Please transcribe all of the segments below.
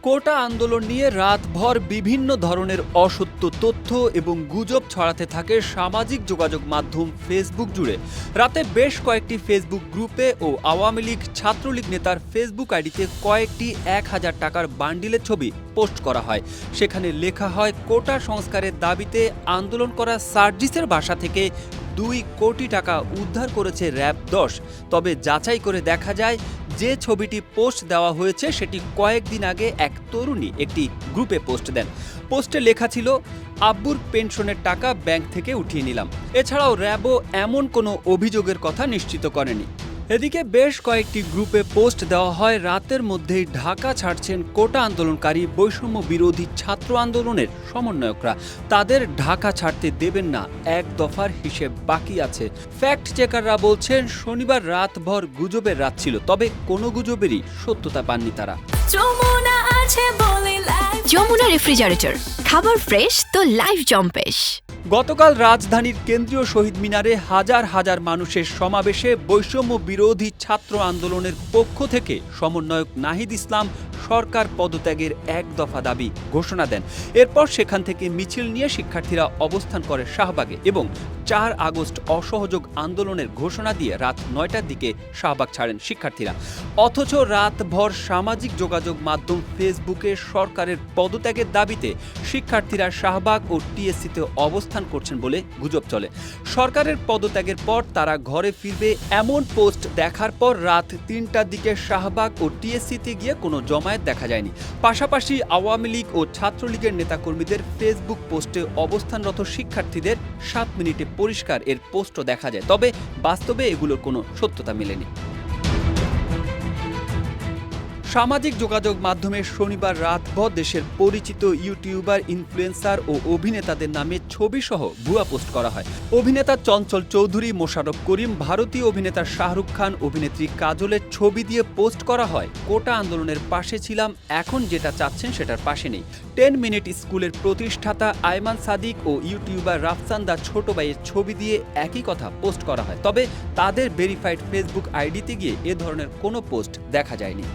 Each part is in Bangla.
কোটা আন্দোলন নিয়ে রাতভর বিভিন্ন ধরনের অসত্য তথ্য এবং গুজব ছড়াতে থাকে সামাজিক যোগাযোগ মাধ্যম ফেসবুক জুড়ে। রাতে বেশ কয়েকটি ফেসবুক গ্রুপে ও আওয়ামী লীগ ছাত্রলীগ নেতার ফেসবুক আইডিতে কয়েকটি ১,০০০ টাকার বান্ডিলের ছবি পোস্ট করা হয়। সেখানে লেখা হয়, কোটা সংস্কারের দাবিতে আন্দোলন করা সার্জিসের বাসা থেকে ২ কোটি টাকা উদ্ধার করেছে র‍্যাব ১০। তবে যাচাই করে দেখা যায়, যে ছবিটি পোস্ট দেওয়া হয়েছে সেটি কয়েকদিন আগে এক তরুণী একটি গ্রুপে পোস্ট দেন। পোস্টে লেখা ছিল, আব্বুর পেনশনের টাকা ব্যাংক থেকে উঠিয়ে নিলাম। এছাড়াও র‍্যাবও এমন কোনো অভিযোগের কথা নিশ্চিত করেনি। এদিকে বেশ কয়েকটি গ্রুপে পোস্ট দেওয়া হয়, রাতের মধ্যেই ঢাকা ছাড়ছেন কোটা আন্দোলনকারী বৈষম্য বিরোধী ছাত্র আন্দোলনের সমন্বয়করা। তাদের ঢাকা ছাড়তে দেবেন না, এক দফার হিসেব বাকি আছে। ফ্যাক্ট চেকাররা বলছেন, শনিবার রাতভর গুজবের রাত ছিল, তবে কোনো গুজবেরই সত্যতা পাননি তারা। যমুনা রেফ্রিজারেটর, খাবার ফ্রেশ তো লাইফ জম্পেশ। গতকাল রাজধানীর কেন্দ্রীয় শহীদ মিনারে হাজার হাজার মানুষের সমাবেশে বৈষম্য বিরোধী ছাত্র আন্দোলনের পক্ষ থেকে সমন্বয়ক নাহিদ ইসলাম সরকার পদত্যাগের এক দফা দাবি ঘোষণা দেন। এরপর সেখান থেকে মিছিল নিয়ে শিক্ষার্থীরা অবস্থান করে শাহবাগে এবং ৪ আগস্ট অসহযোগ আন্দোলনের ঘোষণা দিয়ে রাত ৯টার দিকে শাহবাগ ছাড়েন শিক্ষার্থীরা। অথচ রাতভর সামাজিক যোগাযোগ মাধ্যম ফেসবুকে সরকারের পদত্যাগের দাবিতে শিক্ষার্থীরা শাহবাগ ও টিএসসিতে অবস্থান করছেন বলে গুজব চলে। সরকারের পদত্যাগের পর তারা ঘরে ফিরবে এমন পোস্ট দেখার পর রাত ৩টার দিকে শাহবাগ ও টিএসসিতে গিয়ে কোনো জমায়েত দেখা যায়নি। পাশাপাশি আওয়ামী লীগ ও ছাত্রলীগের নেতাকর্মীদের ফেসবুক পোস্টে অবস্থানরত শিক্ষার্থীদের ৭ মিনিটে পরিষ্কার এর পোস্টও দেখা যায়, তবে বাস্তবে এগুলোর কোনো সত্যতা মেলেনি। সামাজিক যোগাযোগ মাধ্যমে শনিবার রাতভর দেশের পরিচিত ইউটিউবার, ইনফ্লুয়েন্সার ও অভিনেতাদের নামে ছবিসহ ভুয়া পোস্ট করা হয়। অভিনেতা চঞ্চল চৌধুরী, মোশাররফ করিম, ভারতীয় অভিনেতা শাহরুখ খান, অভিনেত্রী কাজলের ছবি দিয়ে পোস্ট করা হয়, কোটা আন্দোলনের পাশে ছিলাম, এখন যেটা চাচ্ছেন সেটার পাশে নেই। 10 মিনিট স্কুলের প্রতিষ্ঠাতা আয়মান সাদিক ও ইউটিউবার রাফসান দা ছোট ভাইয়ের ছবি দিয়ে একই কথা পোস্ট করা হয়, তবে তাদের ভেরিফাইড ফেসবুক আইডিতে গিয়ে এ ধরনের কোনো পোস্ট দেখা যায়নি।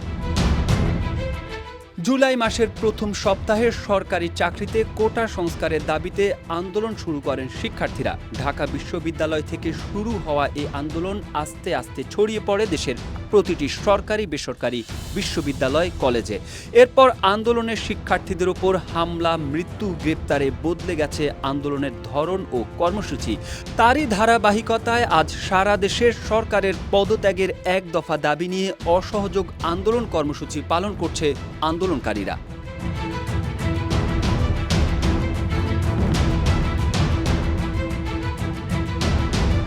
জুলাই মাসের প্রথম সপ্তাহে সরকারি চাকরিতে কোটা সংস্কারের দাবিতে আন্দোলন শুরু করেন শিক্ষার্থীরা। ঢাকা বিশ্ববিদ্যালয় থেকে শুরু হওয়া এই আন্দোলন আস্তে আস্তে ছড়িয়ে পড়ে দেশের প্রতিটি সরকারি বেসরকারি বিশ্ববিদ্যালয়, কলেজে। এরপর আন্দোলনের শিক্ষার্থীদের ওপর হামলা, মৃত্যু, গ্রেপ্তারে বদলে গেছে আন্দোলনের ধরন ও কর্মসূচি। তারই ধারাবাহিকতায় আজ সারা দেশের সরকারের পদত্যাগের এক দফা দাবি নিয়ে অসহযোগ আন্দোলন কর্মসূচি পালন করছে আন্দোলনকারীরা।